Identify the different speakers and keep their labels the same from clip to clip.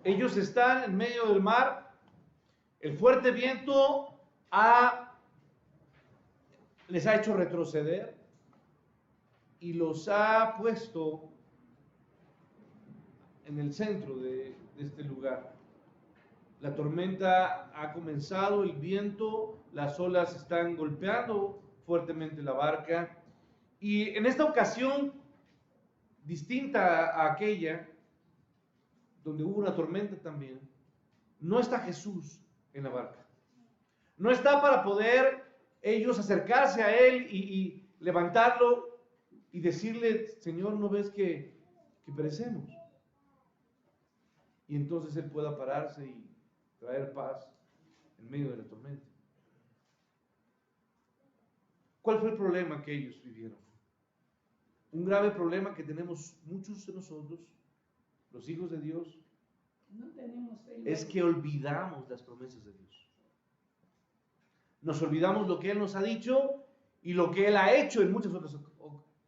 Speaker 1: Ellos están en medio del mar, el fuerte viento les ha hecho retroceder y los ha puesto en el centro de este lugar. La tormenta ha comenzado, el viento, las olas están golpeando fuertemente la barca. Y en esta ocasión, distinta a aquella, donde hubo una tormenta también, no está Jesús en la barca. No está para poder ellos acercarse a Él y levantarlo y decirle, Señor, ¿no ves que perecemos? Y entonces Él pueda pararse y traer paz en medio de la tormenta. ¿Cuál fue el problema que ellos vivieron? Un grave problema que tenemos muchos de nosotros, los hijos de Dios,
Speaker 2: no tenemos fe,
Speaker 1: es que olvidamos las promesas de Dios. Nos olvidamos lo que Él nos ha dicho y lo que Él ha hecho en muchas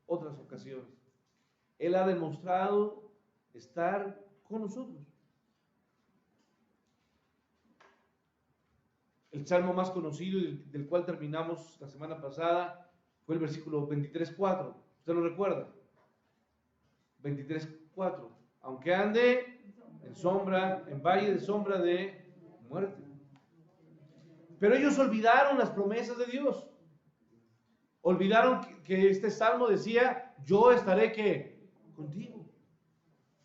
Speaker 1: otras ocasiones. Él ha demostrado estar con nosotros. El salmo más conocido del cual terminamos la semana pasada fue el versículo 23:4. ¿Usted lo recuerda? 23:4. Aunque ande en sombra, en valle de sombra de muerte. Pero ellos olvidaron las promesas de Dios. Olvidaron que este salmo decía, yo estaré ¿qué? Contigo.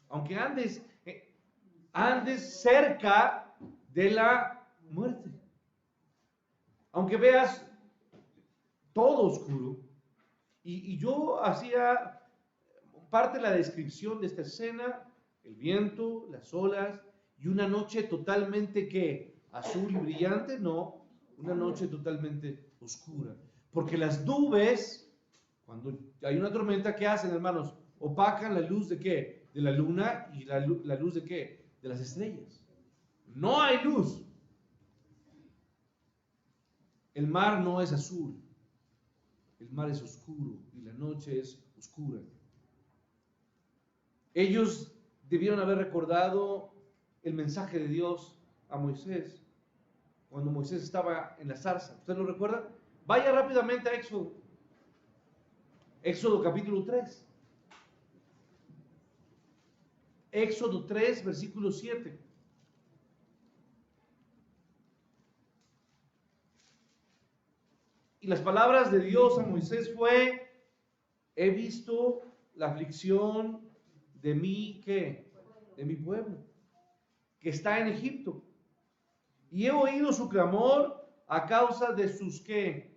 Speaker 1: Aunque andes cerca de la muerte. Aunque veas todo oscuro. Y yo hacía parte de la descripción de esta escena, el viento, las olas y una noche totalmente ¿qué? Azul y brillante, no, una noche totalmente oscura. Porque las nubes, cuando hay una tormenta, ¿qué hacen, hermanos? Opacan la luz de ¿qué? De la luna y la luz de ¿qué? De las estrellas. No hay luz. El mar no es azul, el mar es oscuro y la noche es oscura. Ellos debieron haber recordado el mensaje de Dios a Moisés cuando Moisés estaba en la zarza. ¿Usted lo recuerda? Vaya rápidamente a Éxodo. Éxodo capítulo 3. Éxodo 3, versículo 7. Y las palabras de Dios a Moisés fue, he visto la aflicción de mí, ¿qué? De mi pueblo, que está en Egipto. Y he oído su clamor a causa de sus, ¿qué?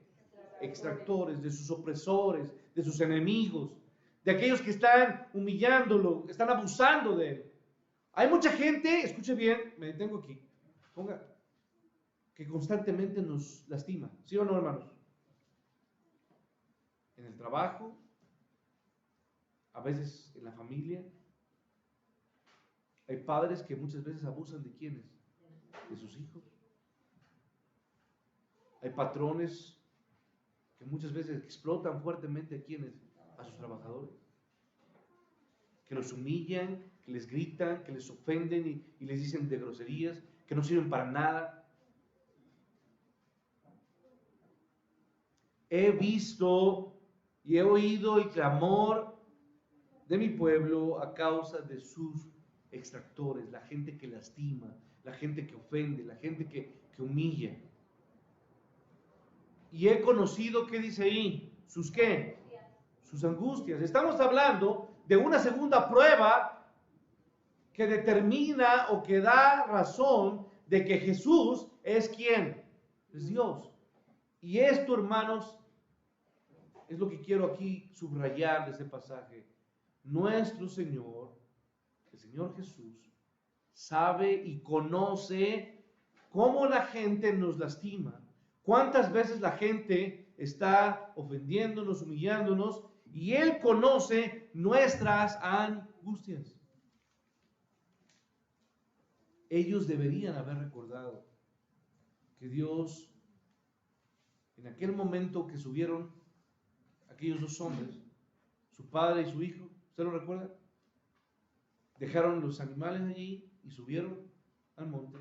Speaker 1: Extractores, de sus opresores, de sus enemigos, de aquellos que están humillándolo, están abusando de él. Hay mucha gente, escuche bien, me detengo aquí, ponga, que constantemente nos lastima, ¿sí o no, hermanos? En el trabajo, a veces en la familia. Hay padres que muchas veces abusan de ¿quiénes? De sus hijos. Hay patrones que muchas veces explotan fuertemente a ¿quiénes? A sus trabajadores. Que los humillan, que les gritan, que les ofenden y les dicen de groserías, que no sirven para nada. He visto y he oído el clamor de mi pueblo a causa de sus extractores, la gente que lastima, la gente que ofende, la gente que humilla. Y he conocido, ¿qué dice ahí? ¿Sus qué? Sus angustias. Estamos hablando de una segunda prueba que determina o que da razón de que Jesús es ¿quién? Es Dios. Y esto, hermanos, es lo que quiero aquí subrayar de este pasaje. Nuestro Señor, el Señor Jesús, sabe y conoce cómo la gente nos lastima, cuántas veces la gente está ofendiéndonos, humillándonos, y Él conoce nuestras angustias. Ellos deberían haber recordado que Dios, en aquel momento que subieron aquellos dos hombres, su padre y su hijo, ¿usted lo recuerda? Dejaron los animales allí y subieron al monte.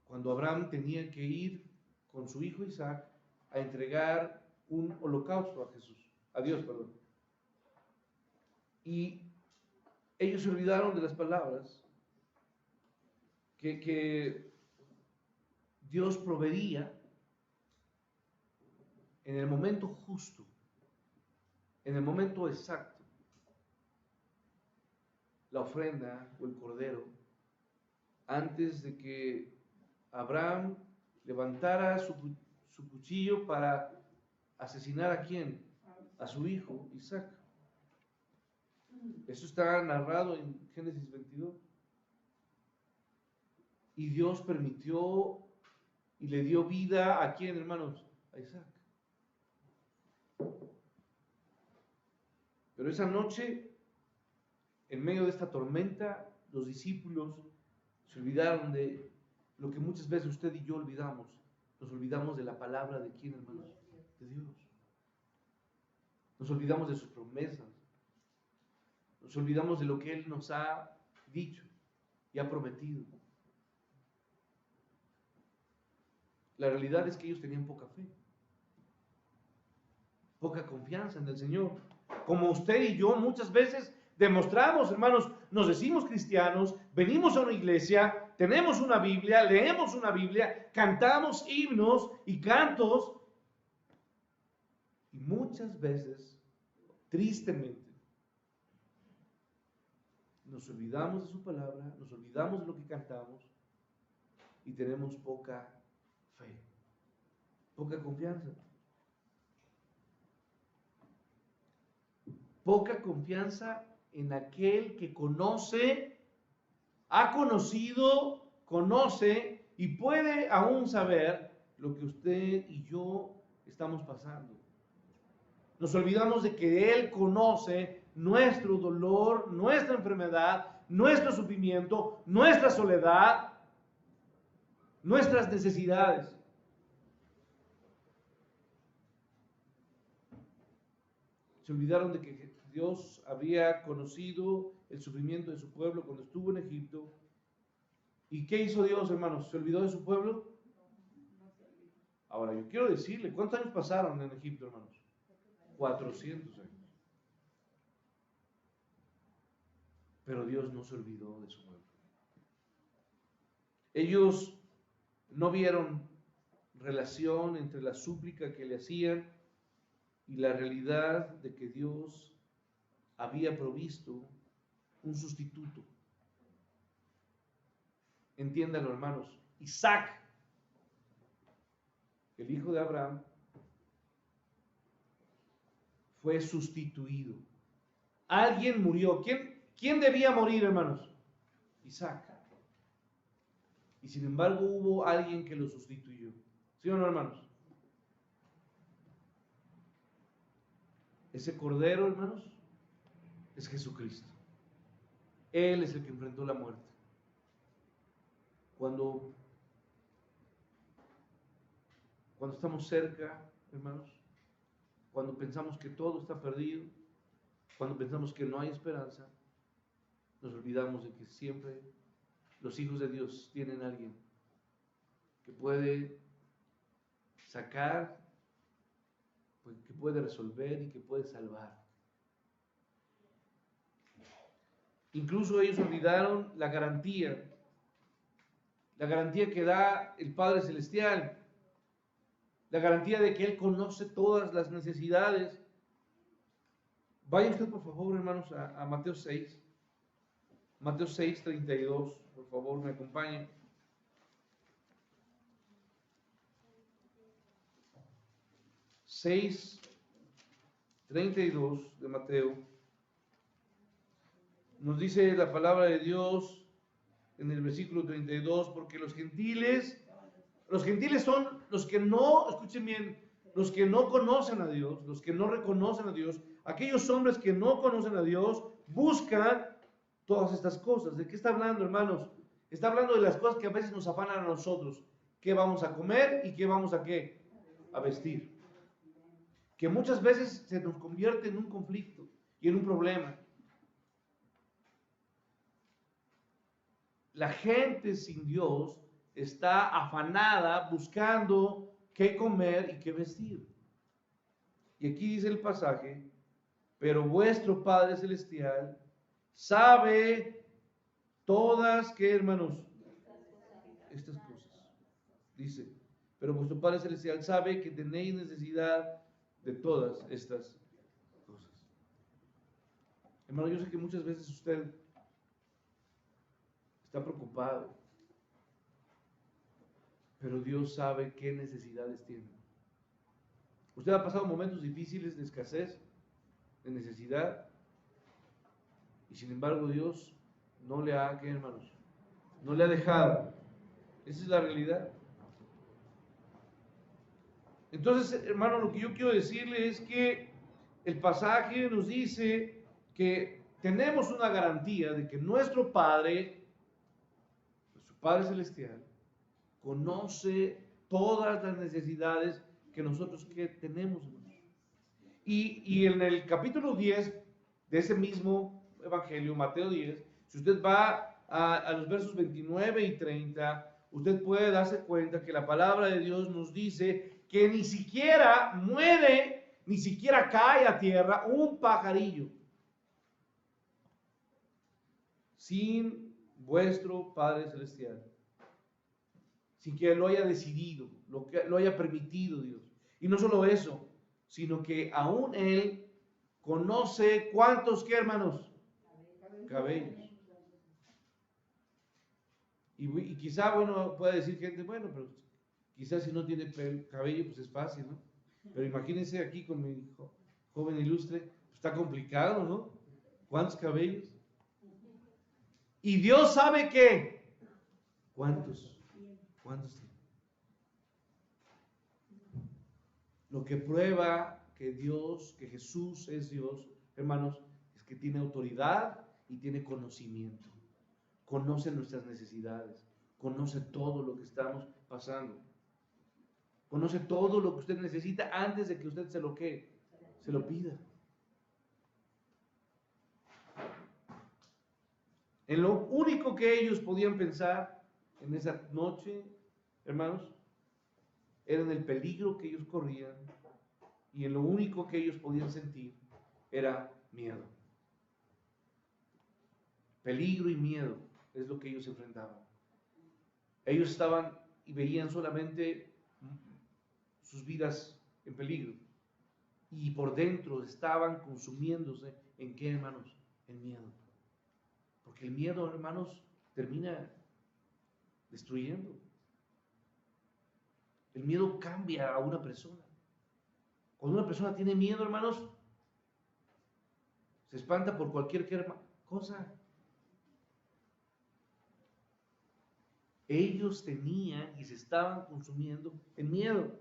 Speaker 1: Cuando Abraham tenía que ir con su hijo Isaac a entregar un holocausto a Dios, perdón. Y ellos se olvidaron de las palabras que Dios proveería en el momento justo, en el momento exacto, la ofrenda o el cordero, antes de que Abraham levantara su cuchillo para asesinar ¿a quién? A su hijo Isaac. Eso está narrado en Génesis 22. Y Dios permitió y le dio vida ¿a quién, hermanos? A Isaac. Pero esa noche, en medio de esta tormenta, los discípulos se olvidaron de lo que muchas veces usted y yo olvidamos. Nos olvidamos de la palabra de quién, hermanos? De Dios. Nos olvidamos de sus promesas. Nos olvidamos de lo que Él nos ha dicho y ha prometido. La realidad es que ellos tenían poca fe, poca confianza en el Señor. Como usted y yo muchas veces demostramos, hermanos, nos decimos cristianos, venimos a una iglesia, tenemos una Biblia, leemos una Biblia, cantamos himnos y cantos, y muchas veces, tristemente, nos olvidamos de su palabra, nos olvidamos de lo que cantamos y tenemos poca fe, poca confianza. Poca confianza en aquel que conoce, ha conocido, conoce y puede aún saber lo que usted y yo estamos pasando. Nos olvidamos de que Él conoce nuestro dolor, nuestra enfermedad, nuestro sufrimiento, nuestra soledad, nuestras necesidades. Se olvidaron de que Dios había conocido el sufrimiento de su pueblo cuando estuvo en Egipto. ¿Y qué hizo Dios, hermanos? ¿Se olvidó de su pueblo? Ahora, yo quiero decirle, ¿cuántos años pasaron en Egipto, hermanos? 400 años. Pero Dios no se olvidó de su pueblo. Ellos no vieron relación entre la súplica que le hacían y la realidad de que Dios había provisto un sustituto. Entiéndanlo, hermanos. Isaac, el hijo de Abraham, fue sustituido. Alguien murió. ¿Quién debía morir, hermanos? Isaac. Y sin embargo hubo alguien que lo sustituyó. ¿Sí o no, hermanos? Ese cordero, hermanos, es Jesucristo. Él es el que enfrentó la muerte. Cuando estamos cerca, hermanos, cuando pensamos que todo está perdido, cuando pensamos que no hay esperanza, nos olvidamos de que siempre los hijos de Dios tienen a alguien que puede sacar, que puede resolver y que puede salvar. Incluso ellos olvidaron la garantía que da el Padre Celestial, la garantía de que Él conoce todas las necesidades. Vaya usted, por favor, hermanos, a Mateo 6. Mateo 6, 32, por favor, me acompañe. Seis 32 de Mateo. Nos dice la palabra de Dios en el versículo 32, porque los gentiles son los que no, escuchen bien, los que no conocen a Dios, los que no reconocen a Dios, aquellos hombres que no conocen a Dios, buscan todas estas cosas. ¿De qué está hablando, hermanos? Está hablando de las cosas que a veces nos afanan a nosotros. ¿Qué vamos a comer y qué vamos a qué? A vestir. Que muchas veces se nos convierte en un conflicto y en un problema. la gente sin Dios está afanada buscando qué comer y qué vestir. Y aquí dice el pasaje, pero vuestro Padre Celestial sabe todas, ¿qué, hermanos? Estas cosas. Dice, pero vuestro Padre Celestial sabe que tenéis necesidad de todas estas cosas. Hermano, yo sé que muchas veces usted está preocupado, pero Dios sabe qué necesidades tiene. Usted ha pasado momentos difíciles de escasez, de necesidad, y sin embargo Dios no le ha, ¿qué, hermanos? No le ha dejado. Esa es la realidad. Entonces, hermano, lo que yo quiero decirle es que el pasaje nos dice que tenemos una garantía de que nuestro Padre Celestial, conoce todas las necesidades que nosotros que tenemos. Y en el capítulo 10 de ese mismo evangelio, Mateo 10, si usted va a los versos 29 y 30, usted puede darse cuenta que la palabra de Dios nos dice que ni siquiera muere, ni siquiera cae a tierra un pajarillo sin vuestro Padre Celestial, sin que lo haya decidido, lo haya permitido Dios. Y no solo eso, sino que aún Él conoce cuántos, ¿qué, hermanos? Cabellos. Y quizá, bueno, puede decir gente, bueno, pero quizás si no tiene cabello, pues es fácil, ¿no? Pero imagínense aquí con mi joven ilustre, pues está complicado, ¿no? ¿Cuántos cabellos? Y Dios sabe qué. ¿Cuántos tiene? Lo que prueba que Dios, que Jesús es Dios, hermanos, es que tiene autoridad y tiene conocimiento. Conoce nuestras necesidades, conoce todo lo que estamos pasando. Conoce todo lo que usted necesita antes de que usted se lo pida. En lo único que ellos podían pensar en esa noche, hermanos, era en el peligro que ellos corrían, y en lo único que ellos podían sentir era miedo. Peligro y miedo es lo que ellos enfrentaban. Ellos estaban y veían solamente sus vidas en peligro, y por dentro estaban consumiéndose ¿en qué, hermanos? En miedo. Porque el miedo, hermanos, termina destruyendo. El miedo cambia a una persona. Cuando una persona tiene miedo, hermanos, se espanta por cualquier cosa. Ellos tenían y se estaban consumiendo en miedo.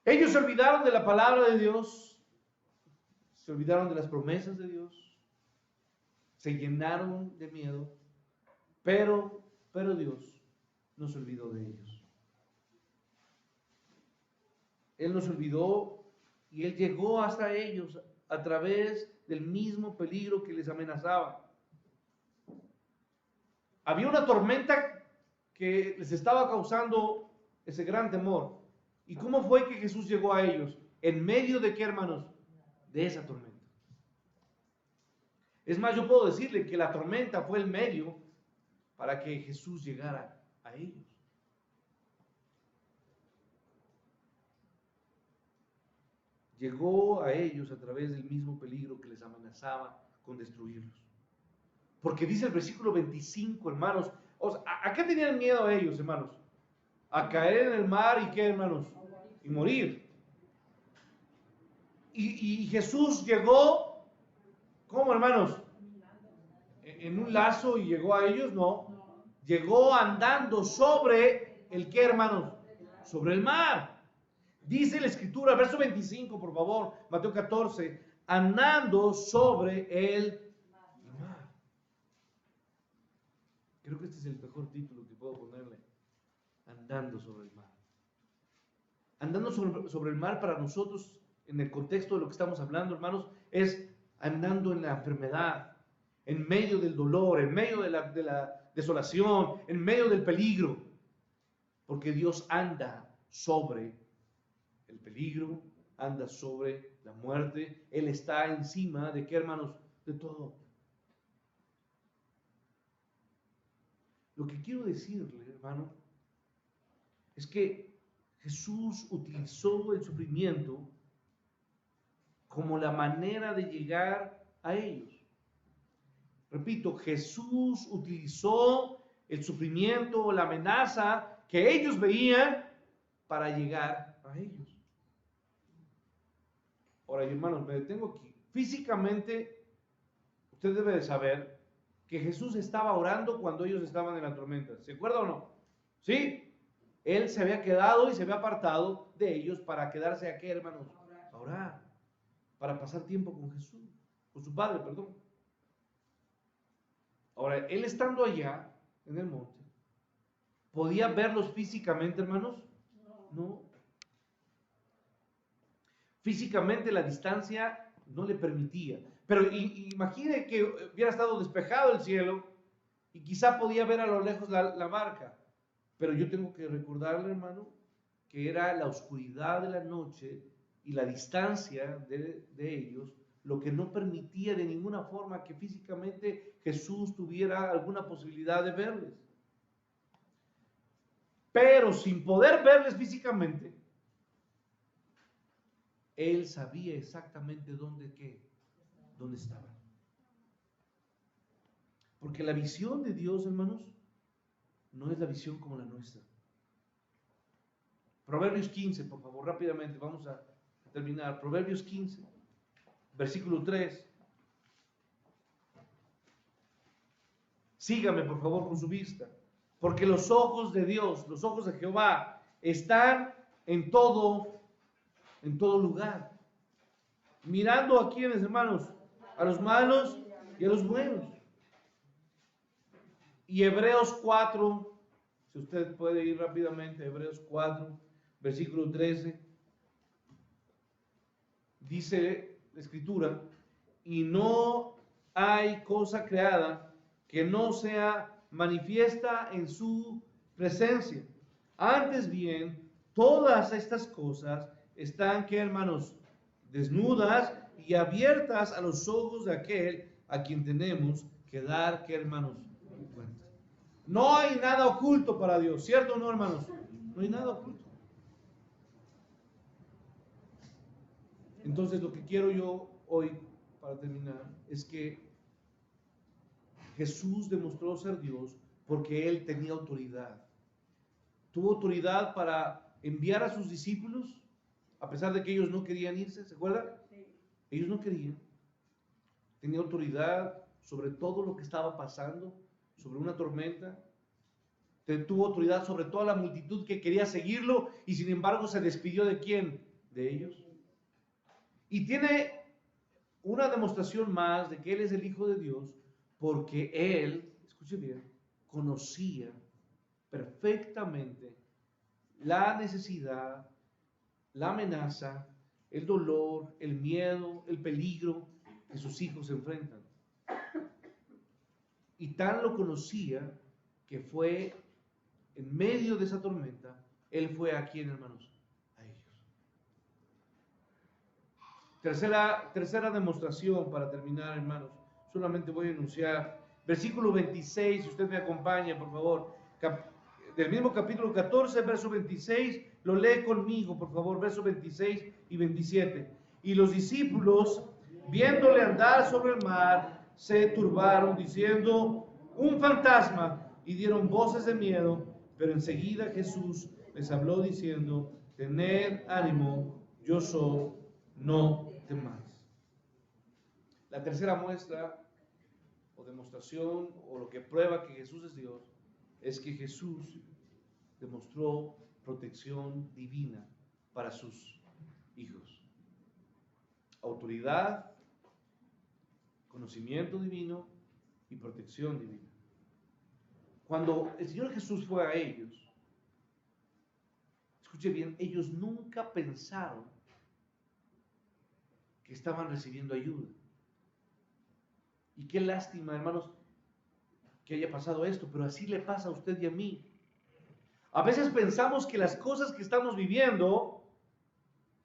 Speaker 1: Ellos se olvidaron de la palabra de Dios, se olvidaron de las promesas de Dios, se llenaron de miedo, pero Dios no se olvidó de ellos. Él nos olvidó y Él llegó hasta ellos a través del mismo peligro que les amenazaba. Había una tormenta que les estaba causando ese gran temor. ¿Y cómo fue que Jesús llegó a ellos? ¿En medio de qué, hermanos? De esa tormenta. Es más, yo puedo decirle que la tormenta fue el medio para que Jesús llegara a ellos. Llegó a ellos a través del mismo peligro que les amenazaba con destruirlos. Porque dice el versículo 25, hermanos, ¿a qué tenían miedo ellos, hermanos? A caer en el mar y qué, hermanos, y morir. Y Jesús llegó, ¿cómo, hermanos? ¿En un lazo y llegó a ellos? No. Llegó andando sobre el qué, hermanos, sobre el mar. Dice la escritura, verso 25, por favor, Mateo 14, andando sobre el mar. Creo que este es el mejor título que puedo ponerle. Andando sobre el mar. Andando sobre el mar para nosotros, en el contexto de lo que estamos hablando, hermanos, es andando en la enfermedad, en medio del dolor, en medio de la desolación, en medio del peligro. Porque Dios anda sobre el peligro, anda sobre la muerte. Él está encima de qué, hermanos, de todo. Lo que quiero decirle, hermano, es que Jesús utilizó el sufrimiento como la manera de llegar a ellos. Repito, Jesús utilizó el sufrimiento o la amenaza que ellos veían para llegar a ellos. Ahora, hermanos, me detengo aquí. Físicamente, usted debe de saber que Jesús estaba orando cuando ellos estaban en la tormenta. ¿Se acuerda o no? ¿Sí? Él se había quedado y se había apartado de ellos para quedarse aquí, hermanos, a orar, para pasar tiempo con Jesús, con su Padre, perdón. Ahora, él estando allá en el monte, ¿podía verlos físicamente, hermanos? No. Físicamente la distancia no le permitía. Pero imagine que hubiera estado despejado el cielo y quizá podía ver a lo lejos la barca. Pero yo tengo que recordarle, hermano, que era la oscuridad de la noche y la distancia de ellos lo que no permitía de ninguna forma que físicamente Jesús tuviera alguna posibilidad de verles. Pero sin poder verles físicamente, él sabía exactamente dónde estaban. Porque la visión de Dios, hermanos, no es la visión como la nuestra. Proverbios 15, por favor, rápidamente, vamos a terminar. Proverbios 15, versículo 3. Sígame, por favor, con su vista. Porque los ojos de Dios, los ojos de Jehová, están en todo lugar. Mirando a quienes, hermanos, a los malos y a los buenos. Y Hebreos 4, si usted puede ir rápidamente, Hebreos 4, versículo 13, dice la Escritura, y no hay cosa creada que no sea manifiesta en su presencia. Antes bien, todas estas cosas están, ¿qué, hermanos? Desnudas y abiertas a los ojos de aquel a quien tenemos que dar, ¿qué, hermanos? Cuenta. No hay nada oculto para Dios, ¿cierto o no, hermanos? No hay nada oculto. Entonces, lo que quiero yo hoy, para terminar, es que Jesús demostró ser Dios porque Él tenía autoridad. Tuvo autoridad para enviar a sus discípulos, a pesar de que ellos no querían irse, ¿se acuerdan? Sí. Ellos no querían. Tenía autoridad sobre todo lo que estaba pasando, sobre una tormenta. Tuvo autoridad sobre toda la multitud que quería seguirlo y sin embargo se despidió de ¿quién? De ellos. Y tiene una demostración más de que Él es el Hijo de Dios porque Él, escuche bien, conocía perfectamente la necesidad, la amenaza, el dolor, el miedo, el peligro que sus hijos enfrentan. Y tan lo conocía que fue en medio de esa tormenta, Él fue a quién, hermanos, a ellos. Tercera demostración para terminar, hermanos. Solamente voy a enunciar versículo 26, si usted me acompaña, por favor. Del mismo capítulo 14, verso 26, lo lee conmigo, por favor, verso 26 y 27. Y los discípulos, viéndole andar sobre el mar, se turbaron, diciendo, un fantasma, y dieron voces de miedo, pero enseguida Jesús les habló diciendo, tened ánimo, yo soy, no temáis. La tercera muestra o demostración o lo que prueba que Jesús es Dios es que Jesús demostró protección divina para sus hijos. Autoridad, conocimiento divino y protección divina. Cuando el Señor Jesús fue a ellos, escuche bien, ellos nunca pensaron que estaban recibiendo ayuda. Y qué lástima, hermanos, que haya pasado esto, pero así le pasa a usted y a mí. A veces pensamos que las cosas que estamos viviendo,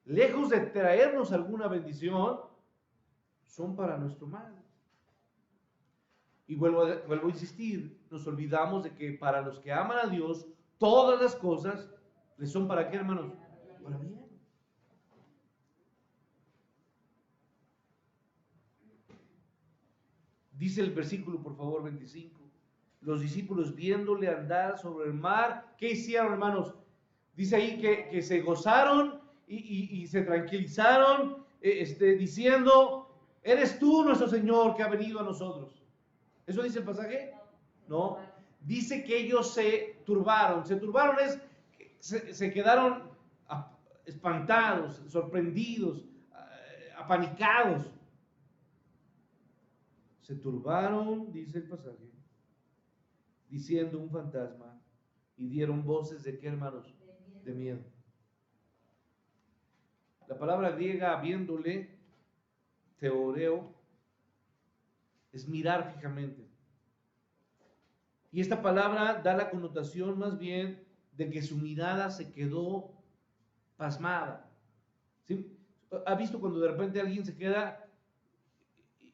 Speaker 1: lejos de traernos alguna bendición, son para nuestro mal. Y vuelvo a insistir, nos olvidamos de que para los que aman a Dios, todas las cosas les son para qué, hermanos? Para bien. Dice el versículo, por favor, 25. Los discípulos viéndole andar sobre el mar, ¿qué hicieron, hermanos? Dice ahí que se gozaron y se tranquilizaron, diciendo, ¿eres tú nuestro Señor que ha venido a nosotros? ¿Eso dice el pasaje? No. Dice que ellos se turbaron. Se turbaron es, se quedaron espantados, sorprendidos, apanicados. Se turbaron, dice el pasaje, diciendo un fantasma, y dieron voces de qué, hermanos? De miedo. La palabra griega, viéndole, teoreo, es mirar fijamente. Y esta palabra da la connotación más bien de que su mirada se quedó pasmada. ¿Sí? ¿Ha visto cuando de repente alguien se queda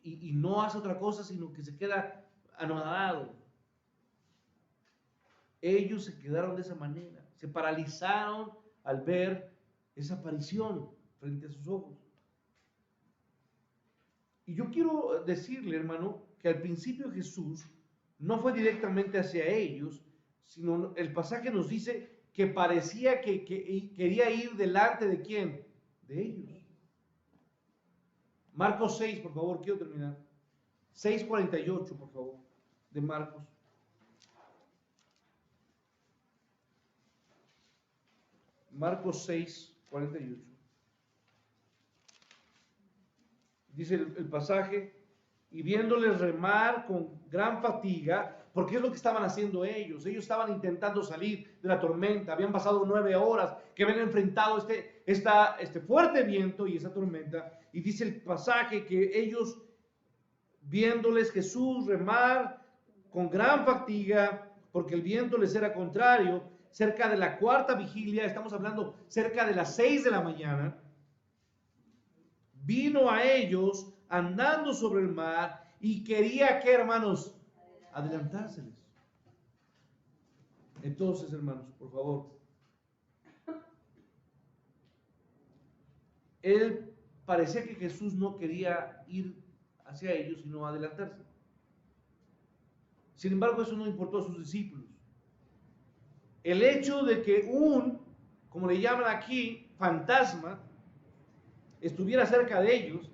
Speaker 1: y no hace otra cosa, sino que se queda anonadado? Ellos se quedaron de esa manera, se paralizaron al ver esa aparición frente a sus ojos. Y yo quiero decirle, hermano, que al principio Jesús no fue directamente hacia ellos, sino el pasaje nos dice que parecía que quería ir delante de ¿quién? De ellos. Marcos 6, por favor, quiero terminar. 6:48, por favor, de Marcos. Marcos 6:48. Dice el pasaje, y viéndoles remar con gran fatiga, porque es lo que estaban haciendo ellos. Ellos estaban intentando salir de la tormenta. Habían pasado 9 horas que habían enfrentado este fuerte viento y esa tormenta. Y dice el pasaje que ellos, viéndoles Jesús remar con gran fatiga, porque el viento les era contrario, cerca de la cuarta vigilia, estamos hablando cerca de las 6 de la mañana, vino a ellos andando sobre el mar y quería que, hermanos, adelantárseles. Entonces, hermanos, por favor, él parecía que Jesús no quería ir hacia ellos, sino adelantarse. Sin embargo, eso no importó a sus discípulos. El hecho de que como le llaman aquí, fantasma, estuviera cerca de ellos,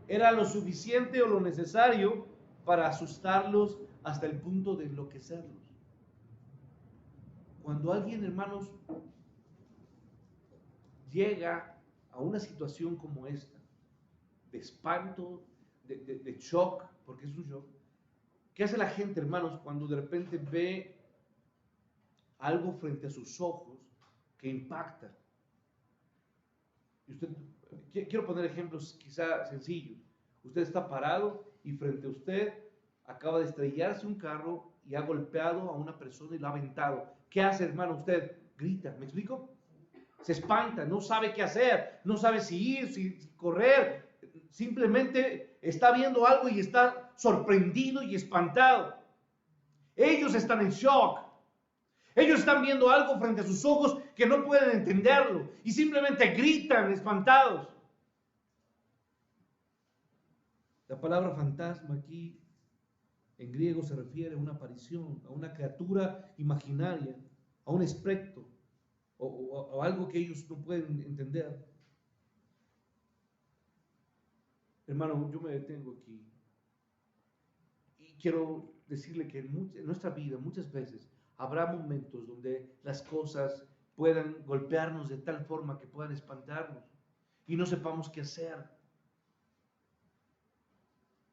Speaker 1: era lo suficiente o lo necesario para asustarlos hasta el punto de enloquecerlos. Cuando alguien, hermanos, llega a una situación como esta, de espanto, de shock, porque es un shock, ¿qué hace la gente, hermanos, cuando de repente ve algo frente a sus ojos que impacta? Y quiero poner ejemplos quizá sencillos. Usted está parado y frente a usted acaba de estrellarse un carro y ha golpeado a una persona y lo ha aventado. ¿Qué hace, hermano? Usted grita, ¿me explico? Se espanta, no sabe qué hacer, no sabe si ir, si correr. Simplemente está viendo algo y está sorprendido y espantado. Ellos están en shock. Ellos están viendo algo frente a sus ojos que no pueden entenderlo y simplemente gritan espantados. La palabra fantasma aquí en griego se refiere a una aparición, a una criatura imaginaria, a un espectro o algo que ellos no pueden entender. Hermano, yo me detengo aquí y quiero decirle que en nuestra vida muchas veces habrá momentos donde las cosas puedan golpearnos de tal forma que puedan espantarnos y no sepamos qué hacer.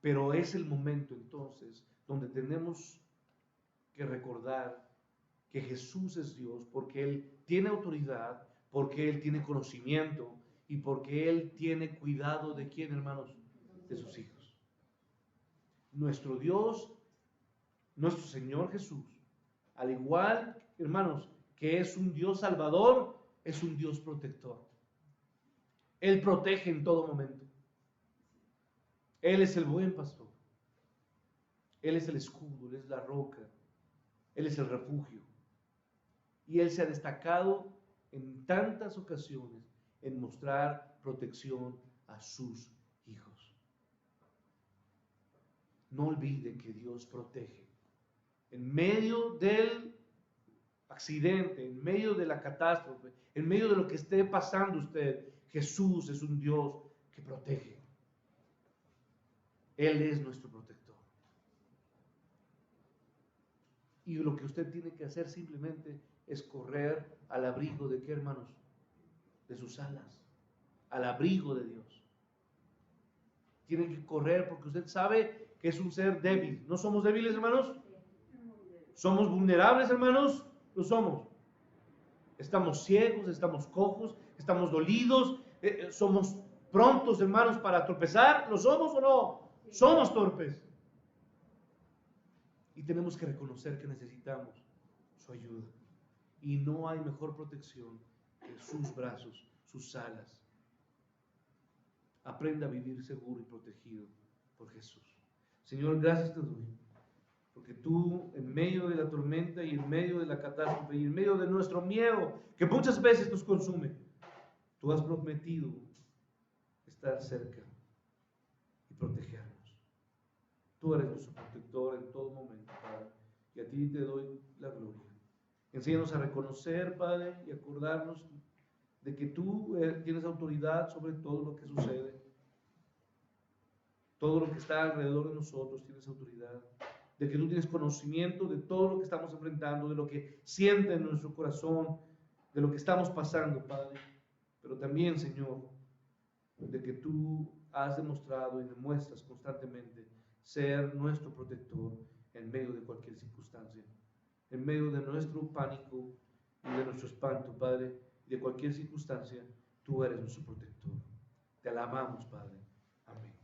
Speaker 1: Pero es el momento entonces donde tenemos que recordar que Jesús es Dios porque Él tiene autoridad, porque Él tiene conocimiento y porque Él tiene cuidado de quién, hermanos, de sus hijos. nuestro Dios, nuestro Señor Jesús, al igual, hermanos, que es un Dios salvador, es un Dios protector. Él protege en todo momento. Él es el buen pastor. Él es el escudo, Él es la roca, Él es el refugio. Y Él se ha destacado en tantas ocasiones en mostrar protección a sus hijos. No olviden que Dios protege. En medio del accidente, en medio de la catástrofe, en medio de lo que esté pasando usted, Jesús es un Dios que protege. Él es nuestro protector. Y lo que usted tiene que hacer simplemente es correr al abrigo de ¿qué, hermanos? De sus alas, al abrigo de Dios. Tiene que correr porque usted sabe que es un ser débil. ¿No somos débiles, hermanos? ¿Somos vulnerables, hermanos? Lo somos. Estamos ciegos, estamos cojos, estamos dolidos, somos prontos, hermanos, para tropezar. ¿Lo somos o no? Somos torpes. Y tenemos que reconocer que necesitamos su ayuda. Y no hay mejor protección que sus brazos, sus alas. Aprenda a vivir seguro y protegido por Jesús. Señor, gracias te doy. Porque tú, en medio de la tormenta y en medio de la catástrofe y en medio de nuestro miedo, que muchas veces nos consume, tú has prometido estar cerca y protegernos. Tú eres nuestro protector en todo momento, Padre, y a ti te doy la gloria. Enséñanos a reconocer, Padre, y acordarnos de que tú tienes autoridad sobre todo lo que sucede. Todo lo que está alrededor de nosotros tienes autoridad. De que tú tienes conocimiento de todo lo que estamos enfrentando, de lo que siente en nuestro corazón, de lo que estamos pasando, Padre. Pero también, Señor, de que tú has demostrado y demuestras constantemente ser nuestro protector en medio de cualquier circunstancia, en medio de nuestro pánico y de nuestro espanto, Padre, de cualquier circunstancia, tú eres nuestro protector. Te alabamos, Padre. Amén.